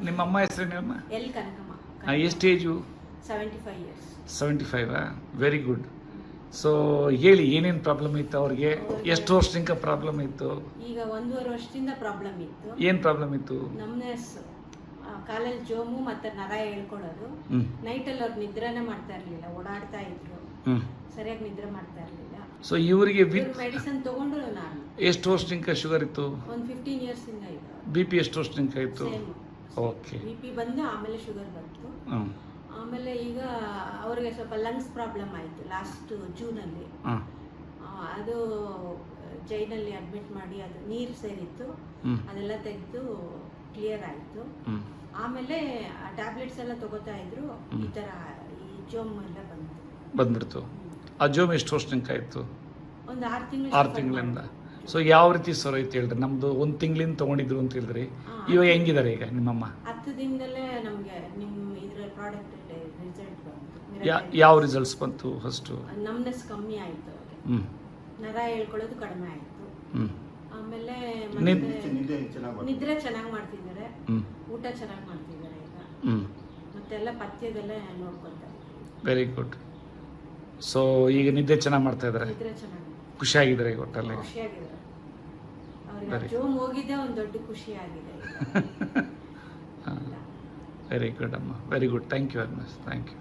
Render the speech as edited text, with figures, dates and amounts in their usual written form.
ನಿಮ್ಮ ಅಮ್ಮ ಹೆಸರೇನಮ್ಮ? ಎಲ್ ಕನಕಮ್ಮ. ಎಷ್ಟು age? 75 years. 75 very good. So ಹೇಳಿ ಏನೇನು ಪ್ರಾಬ್ಲಮ್ ಇತ್ತು ಅವ್ರಿಗೆ? ಎಷ್ಟು ವರ್ಷದಿಂದ ಪ್ರಾಬ್ಲಮ್ ಇತ್ತು? ಈಗ 1.5 ವರ್ಷದಿಂದ ಪ್ರಾಬ್ಲಮ್ ಇತ್ತು. ಏನು ಪ್ರಾಬ್ಲಮ್ ಇತ್ತು? ನಮ್ನೆಸ್, ಕಾಲಲ್ಲಿ ಜೋಮು ಮತ್ತೆ ನರ ಹೇಳ್ಕೊಳ್ಳೋದು. ನೈಟಲ್ಲಿ ಅವ್ರು ನಿದ್ರೆನೇ ಮಾಡ್ತಾ ಇರಲಿಲ್ಲ, ಓಡಾಡ್ತಾ ಇದ್ರು, ಸರಿಯಾಗಿ ನಿದ್ರೆ ಮಾಡ್ತಾ ಇರಲಿಲ್ಲ. ಸೊ ಇವರಿಗೆ ಮೆಡಿಸಿನ್ ತಗೊಂಡು ನಾನು ಎಷ್ಟು ವರ್ಷದಿಂದ ಶುಗರ್ ಇತ್ತು? ಒಂದು 15 years ಇಂದ ಇತ್ತು. BP ಎಷ್ಟು ವರ್ಷದಿಂದ ಇತ್ತು? ಓಕೆ. BP ಬಂದು ಆಮೇಲೆ ಶುಗರ್ ಬಂತು. ಆಮೇಲೆ ಈಗ ಅವ್ರಿಗೆ ಸ್ವಲ್ಪ ಲಂಗ್ಸ್ ಪ್ರಾಬ್ಲಮ್ ಆಯಿತು ಲಾಸ್ಟ್ ಜೂನಲ್ಲಿ. ಅದು ಜೈನಲ್ಲಿ ಅಡ್ಮಿಟ್ ಮಾಡಿ ಅದು ನೀರು ಸೇರಿತ್ತು, ಅದೆಲ್ಲ ತೆಗೆದು ಕ್ಲಿಯರ್ ಆಯಿತು. ಆಮೇಲೆ ಟ್ಯಾಬ್ಲೆಟ್ಸ್ ಎಲ್ಲ ತಗೋತಾ ಇದ್ರು, ಈ ಥರ ಈ ಜೋಮ್ ಎಲ್ಲ ಬಂದ್ಬಿಡ್ತು. ಆ ಜೋಮ್ ಎಷ್ಟು ವರ್ಷದಿಂದ ಇತ್ತು? ಒಂದು 6 ತಿಂಗಳಿಂದ. ಸೊ ಯಾವ ರೀತಿ ಸರ್ ಐತೆ ಹೇಳ್ರಿ? ನಮ್ದು 1 ತಿಂಗಳಿಂದ ತೊಗೊಂಡಿದ್ರು ಅಂತ ಹೇಳಿದ್ರಿ, ಇವಾಗ ಹೆಂಗಿದ್ದಾರೆ ಈಗ ನಿಮ್ಮಮ್ಮ? 10 ದಿನದಲ್ಲೇ ನಮಗೆ ನಿಮ್ಮ ಇದರ ಪ್ರಾಡಕ್ಟ್ ರಿಸಲ್ಟ್ ಬಂತು. ಯಾವ ರಿಸಲ್ಟ್ಸ್ ಬಂತು? ಫಸ್ಟು ನಮ್ನೆಸ್ ಕಮ್ಮಿ ಆಯಿತು, ನರ ಹೇಳ್ಕೊಳ್ಳೋದು ಕಡಿಮೆ ಆಯಿತು. ಆಮೇಲೆ ನಿದ್ರೆ ಚೆನ್ನಾಗಿ ಮಾಡ್ತಿದ್ದಾರೆ, ಊಟ ಚೆನ್ನಾಗಿ ಮಾಡ್ತಿದ್ದಾರೆ ಈಗ, ಮತ್ತೆಲ್ಲ ಪಥ್ಯದೆಲ್ಲ ನೋಡ್ಕೊತಾರೆ. Very good. ಸೊ ಈಗ ನಿದ್ದೆ ಚೆನ್ನಾಗಿ ಮಾಡ್ತಾ ಇದ್ದಾರೆ, ನಿದ್ರೆ ಚೆನ್ನಾಗಿ, ಖುಷಿಯಾಗಿದ್ದಾರೆ ಈಗ ಒಟ್ಟಲ್ಲಿ? ಖುಷಿಯಾಗಿದ್ದಾರೆ. ಅವ್ರಿಗೆ ಜೋಮ್ ಹೋಗಿದ್ದೆ ಒಂದು ದೊಡ್ಡ ಖುಷಿ ಆಗಿದೆ. ವೆರಿ ಗುಡ್ ಅಮ್ಮ, very good. Thank you very much. Thank you.